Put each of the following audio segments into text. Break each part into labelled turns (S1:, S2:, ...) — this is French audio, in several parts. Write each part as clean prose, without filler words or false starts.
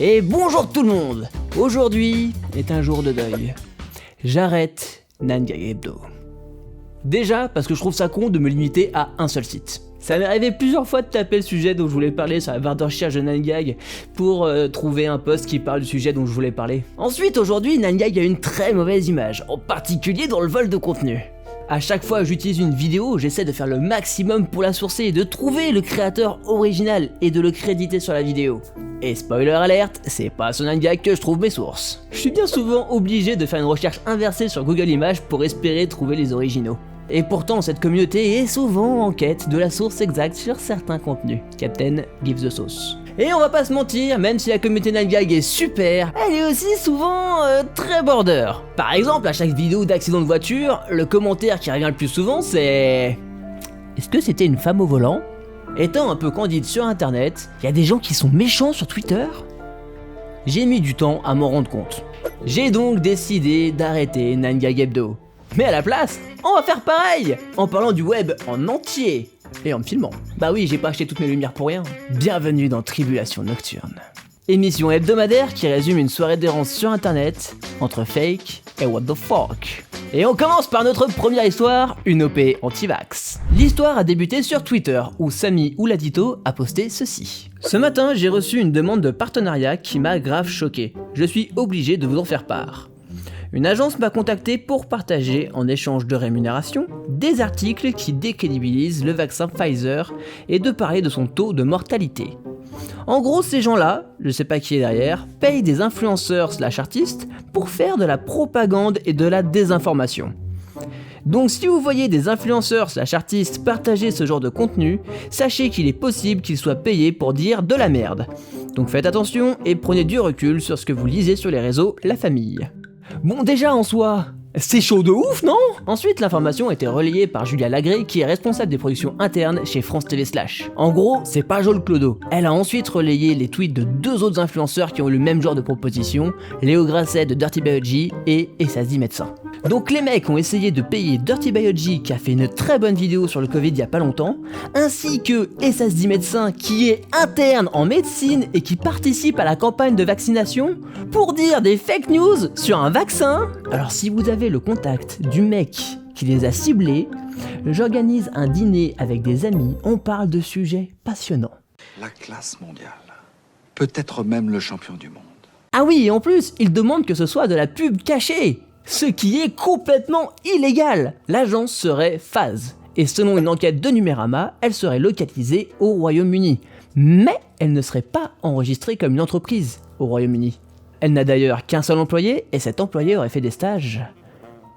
S1: Et bonjour tout le monde. Aujourd'hui est un jour de deuil. J'arrête Nangag Hebdo. Déjà parce que je trouve ça con de me limiter à un seul site. Ça m'est arrivé plusieurs fois de taper le sujet dont je voulais parler sur la barre de recherche de Nangag pour trouver un post qui parle du sujet dont je voulais parler. Ensuite, aujourd'hui, Nangag a une très mauvaise image, en particulier dans le vol de contenu. À chaque fois que j'utilise une vidéo, j'essaie de faire le maximum pour la sourcer, de trouver le créateur original et de le créditer sur la vidéo. Et spoiler alert, c'est pas sur Nangag que je trouve mes sources. Je suis bien souvent obligé de faire une recherche inversée sur Google Images pour espérer trouver les originaux. Et pourtant, cette communauté est souvent en quête de la source exacte sur certains contenus. Captain give the sauce. Et on va pas se mentir, même si la communauté Nangag est super, elle est aussi souvent très border. Par exemple, à chaque vidéo d'accident de voiture, le commentaire qui revient le plus souvent c'est... Est-ce que c'était une femme au volant ? Étant un peu candide sur internet, il y a des gens qui sont méchants sur Twitter. J'ai mis du temps à m'en rendre compte. J'ai donc décidé d'arrêter Nangag Hebdo. Mais à la place, on va faire pareil, en parlant du web en entier. Et en me filmant. Bah oui, j'ai pas acheté toutes mes lumières pour rien. Bienvenue dans Tribulation Nocturne. Émission hebdomadaire qui résume une soirée d'errance sur internet, entre fake et what the fuck. Et on commence par notre première histoire, une OP anti-vax. L'histoire a débuté sur Twitter, où Samy Ouladito a posté ceci. Ce matin, j'ai reçu une demande de partenariat qui m'a grave choqué. Je suis obligé de vous en faire part. Une agence m'a contacté pour partager, en échange de rémunération, des articles qui décrédibilisent le vaccin Pfizer et de parler de son taux de mortalité. En gros, ces gens-là, je sais pas qui est derrière, payent des influenceurs/artistes pour faire de la propagande et de la désinformation. Donc si vous voyez des influenceurs/artistes partager ce genre de contenu, sachez qu'il est possible qu'ils soient payés pour dire de la merde. Donc faites attention et prenez du recul sur ce que vous lisez sur les réseaux, la famille. Bon, déjà en soi, c'est chaud de ouf, non ? Ensuite, l'information a été relayée par Julia Lagré, qui est responsable des productions internes chez France TV Slash. En gros, c'est pas Joel Clodo. Elle a ensuite relayé les tweets de deux autres influenceurs qui ont eu le même genre de proposition, Léo Grasset de Dirty Biology et ça se dit médecin. Donc les mecs ont essayé de payer Dirty Biology, qui a fait une très bonne vidéo sur le Covid il y a pas longtemps, ainsi que ça se dit médecin, qui est interne en médecine et qui participe à la campagne de vaccination, pour dire des fake news sur un vaccin. Alors si vous avez le contact du mec qui les a ciblés, j'organise un dîner avec des amis, on parle de sujets passionnants.
S2: La classe mondiale. Peut-être même le champion du monde.
S1: Ah oui, et en plus, il demande que ce soit de la pub cachée, ce qui est complètement illégal. L'agence serait Phase, et selon une enquête de Numérama, elle serait localisée au Royaume-Uni. Mais elle ne serait pas enregistrée comme une entreprise au Royaume-Uni. Elle n'a d'ailleurs qu'un seul employé, et cet employé aurait fait des stages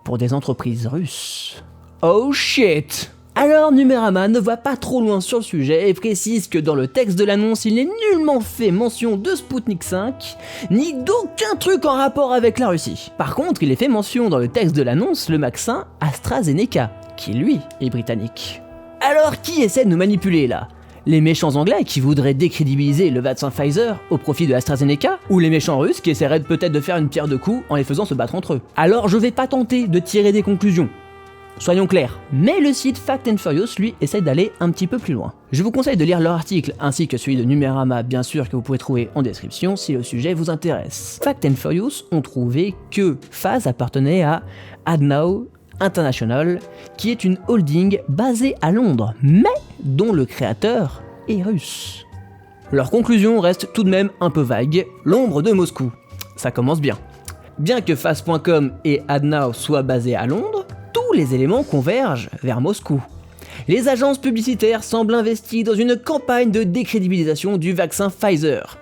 S1: pour des entreprises russes. Oh shit! Alors Numérama ne va pas trop loin sur le sujet et précise que dans le texte de l'annonce, il n'est nullement fait mention de Sputnik 5, ni d'aucun truc en rapport avec la Russie. Par contre, il est fait mention dans le texte de l'annonce le vaccin AstraZeneca, qui lui est britannique. Alors qui essaie de nous manipuler là ? Les méchants anglais qui voudraient décrédibiliser le vaccin Pfizer au profit de AstraZeneca, ou les méchants russes qui essaieraient peut-être de faire une pierre deux coups en les faisant se battre entre eux. Alors je vais pas tenter de tirer des conclusions. Soyons clairs, mais le site Fact and Furious, lui, essaie d'aller un petit peu plus loin. Je vous conseille de lire leur article, ainsi que celui de Numérama, bien sûr, que vous pouvez trouver en description si le sujet vous intéresse. Fact and Furious ont trouvé que Phase appartenait à Adnow International, qui est une holding basée à Londres, mais dont le créateur est russe. Leur conclusion reste tout de même un peu vague, l'ombre de Moscou. Ça commence bien. Bien que Phase.com et Adnow soient basés à Londres, tous les éléments convergent vers Moscou. Les agences publicitaires semblent investies dans une campagne de décrédibilisation du vaccin Pfizer.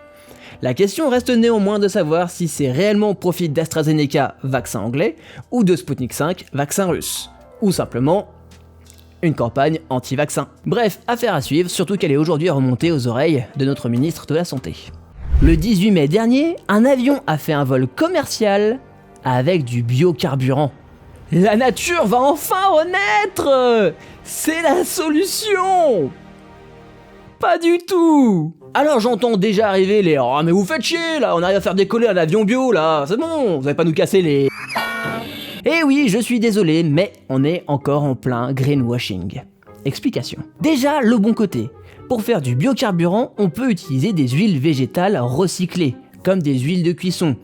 S1: La question reste néanmoins de savoir si c'est réellement au profit d'AstraZeneca, vaccin anglais, ou de Sputnik 5, vaccin russe, ou simplement une campagne anti-vaccin. Bref, affaire à suivre, surtout qu'elle est aujourd'hui remontée aux oreilles de notre ministre de la Santé. Le 18 mai dernier, un avion a fait un vol commercial avec du biocarburant. La nature va enfin renaître! C'est la solution! Pas du tout! Alors j'entends déjà arriver les « Oh mais vous faites chier là, on arrive à faire décoller un avion bio là, c'est bon, vous allez pas nous casser les... » Eh oui, je suis désolé, mais on est encore en plein greenwashing. Explication. Déjà, le bon côté. Pour faire du biocarburant, on peut utiliser des huiles végétales recyclées, comme des huiles de cuisson.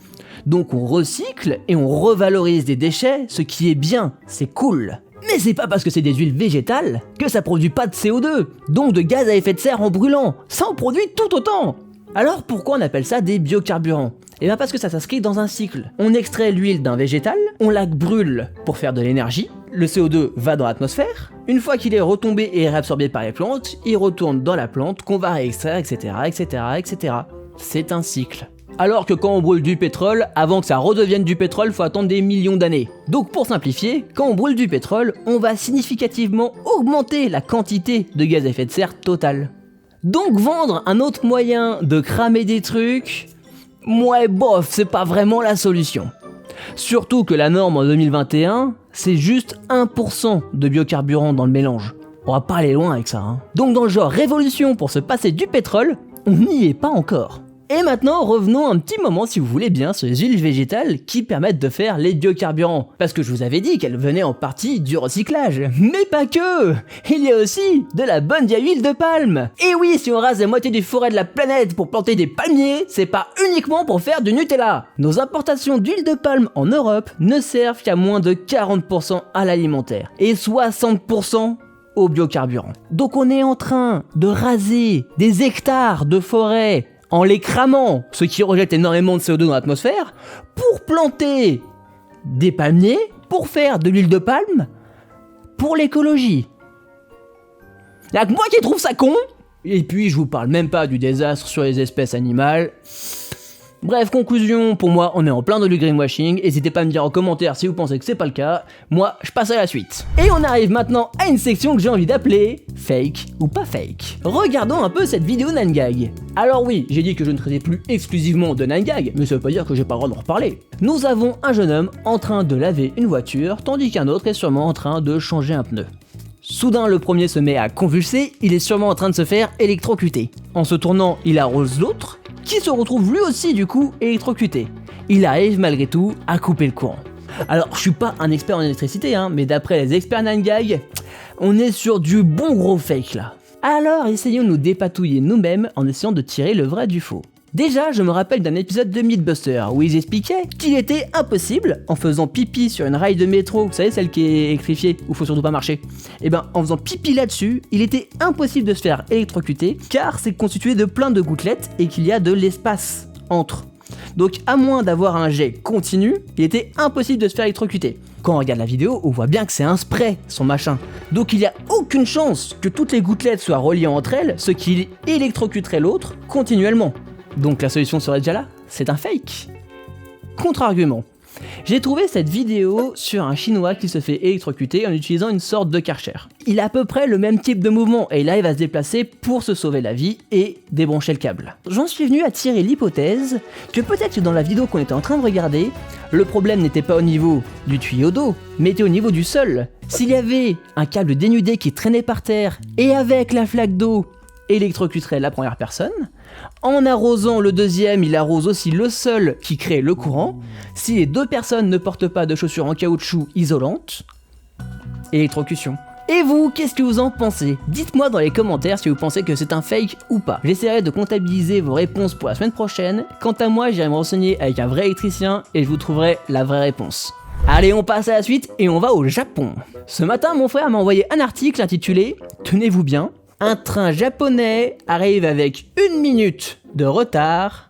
S1: Donc on recycle et on revalorise des déchets, ce qui est bien, c'est cool. Mais c'est pas parce que c'est des huiles végétales que ça produit pas de CO2, donc de gaz à effet de serre en brûlant. Ça en produit tout autant. Alors pourquoi on appelle ça des biocarburants ? Et bien parce que ça s'inscrit dans un cycle. On extrait l'huile d'un végétal, on la brûle pour faire de l'énergie, le CO2 va dans l'atmosphère, une fois qu'il est retombé et réabsorbé par les plantes, il retourne dans la plante qu'on va réextraire, etc., etc., etc. C'est un cycle. Alors que quand on brûle du pétrole, avant que ça redevienne du pétrole, faut attendre des millions d'années. Donc pour simplifier, quand on brûle du pétrole, on va significativement augmenter la quantité de gaz à effet de serre total. Donc vendre un autre moyen de cramer des trucs, ouais bof, c'est pas vraiment la solution. Surtout que la norme en 2021, c'est juste 1% de biocarburant dans le mélange. On va pas aller loin avec ça, hein. Donc dans le genre révolution pour se passer du pétrole, on n'y est pas encore. Et maintenant, revenons un petit moment, si vous voulez bien, sur les huiles végétales qui permettent de faire les biocarburants. Parce que je vous avais dit qu'elles venaient en partie du recyclage. Mais pas que! Il y a aussi de la bonne vieille huile de palme. Et oui, si on rase la moitié des forêts de la planète pour planter des palmiers, c'est pas uniquement pour faire du Nutella. Nos importations d'huile de palme en Europe ne servent qu'à moins de 40% à l'alimentaire. Et 60% aux biocarburants. Donc on est en train de raser des hectares de forêts en les cramant, ce qui rejette énormément de CO2 dans l'atmosphère, pour planter des palmiers, pour faire de l'huile de palme, pour l'écologie. Y'a que moi qui trouve ça con. Et puis je vous parle même pas du désastre sur les espèces animales. Bref, conclusion, pour moi on est en plein dans du greenwashing, n'hésitez pas à me dire en commentaire si vous pensez que c'est pas le cas, moi je passe à la suite. Et on arrive maintenant à une section que j'ai envie d'appeler fake ou pas fake. Regardons un peu cette vidéo 9gag. Alors oui, j'ai dit que je ne traitais plus exclusivement de 9gag, mais ça veut pas dire que j'ai pas le droit d'en reparler. Nous avons un jeune homme en train de laver une voiture, tandis qu'un autre est sûrement en train de changer un pneu. Soudain, le premier se met à convulser, il est sûrement en train de se faire électrocuter. En se tournant, il arrose l'autre, qui se retrouve lui aussi du coup électrocuté. Il arrive malgré tout à couper le courant. Alors je suis pas un expert en électricité, hein, mais d'après les experts 9gag, on est sur du bon gros fake là. Alors essayons de nous dépatouiller nous-mêmes en essayant de tirer le vrai du faux. Déjà, je me rappelle d'un épisode de Mythbusters où ils expliquaient qu'il était impossible, en faisant pipi sur une rail de métro, vous savez celle qui est électrifiée, où faut surtout pas marcher, et ben en faisant pipi là-dessus, il était impossible de se faire électrocuter car c'est constitué de plein de gouttelettes et qu'il y a de l'espace entre. Donc à moins d'avoir un jet continu, il était impossible de se faire électrocuter. Quand on regarde la vidéo, on voit bien que c'est un spray, son machin. Donc il n'y a aucune chance que toutes les gouttelettes soient reliées entre elles, ce qui électrocuterait l'autre continuellement. Donc la solution serait déjà là, c'est un fake. Contre-argument. J'ai trouvé cette vidéo sur un chinois qui se fait électrocuter en utilisant une sorte de Karcher. Il a à peu près le même type de mouvement et là il va se déplacer pour se sauver la vie et débrancher le câble. J'en suis venu à tirer l'hypothèse que peut-être que dans la vidéo qu'on était en train de regarder, le problème n'était pas au niveau du tuyau d'eau, mais était au niveau du sol. S'il y avait un câble dénudé qui traînait par terre et avec la flaque d'eau électrocuterait la première personne, en arrosant le deuxième, il arrose aussi le sol qui crée le courant. Si les deux personnes ne portent pas de chaussures en caoutchouc isolantes, électrocution. Et vous, qu'est-ce que vous en pensez? Dites-moi dans les commentaires si vous pensez que c'est un fake ou pas. J'essaierai de comptabiliser vos réponses pour la semaine prochaine. Quant à moi, j'irai me renseigner avec un vrai électricien et je vous trouverai la vraie réponse. Allez, on passe à la suite et on va au Japon. Ce matin, mon frère m'a envoyé un article intitulé « Tenez-vous bien ». Un train japonais arrive avec 1 minute de retard,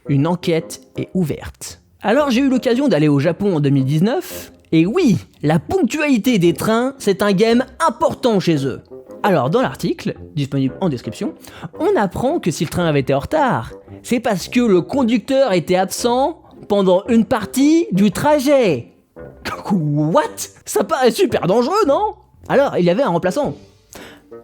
S1: une enquête est ouverte. Alors j'ai eu l'occasion d'aller au Japon en 2019, et oui, la ponctualité des trains, c'est un game important chez eux. Alors dans l'article, disponible en description, on apprend que si le train avait été en retard, c'est parce que le conducteur était absent pendant une partie du trajet. What? Ça paraît super dangereux, non? Alors il y avait un remplaçant.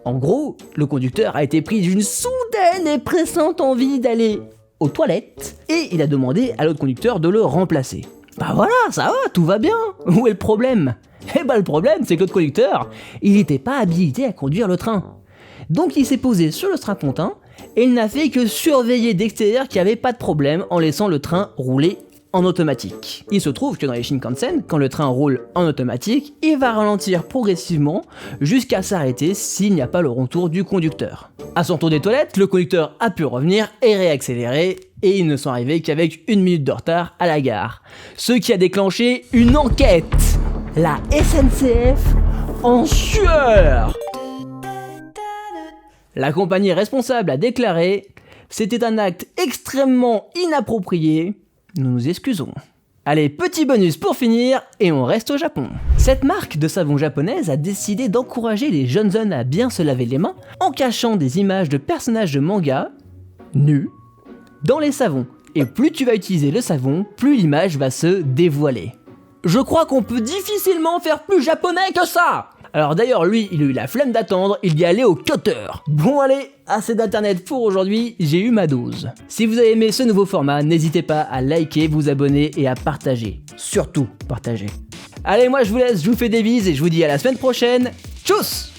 S1: En gros, le conducteur a été pris d'une soudaine et pressante envie d'aller aux toilettes et il a demandé à l'autre conducteur de le remplacer. Bah voilà, ça va, tout va bien. Où est le problème? Eh bah le problème, c'est que l'autre conducteur, il n'était pas habilité à conduire le train. Donc il s'est posé sur le strapontin et il n'a fait que surveiller d'extérieur qu'il n'y avait pas de problème en laissant le train rouler en automatique. Il se trouve que dans les Shinkansen, quand le train roule en automatique, il va ralentir progressivement jusqu'à s'arrêter s'il n'y a pas le retour du conducteur. À son tour des toilettes, le conducteur a pu revenir et réaccélérer et ils ne sont arrivés qu'avec 1 minute de retard à la gare. Ce qui a déclenché une enquête. La SNCF en sueur. La compagnie responsable a déclaré « C'était un acte extrêmement inapproprié, nous nous excusons ». Allez, petit bonus pour finir, et on reste au Japon. Cette marque de savon japonaise a décidé d'encourager les jeunes hommes à bien se laver les mains en cachant des images de personnages de manga, nus, dans les savons. Et plus tu vas utiliser le savon, plus l'image va se dévoiler. Je crois qu'on peut difficilement faire plus japonais que ça! Alors d'ailleurs lui, il a eu la flemme d'attendre, il y est allé au cutter. Bon allez, assez d'internet pour aujourd'hui, j'ai eu ma dose. Si vous avez aimé ce nouveau format, n'hésitez pas à liker, vous abonner et à partager. Surtout partager. Allez, moi je vous laisse, je vous fais des bises et je vous dis à la semaine prochaine. Tchuss!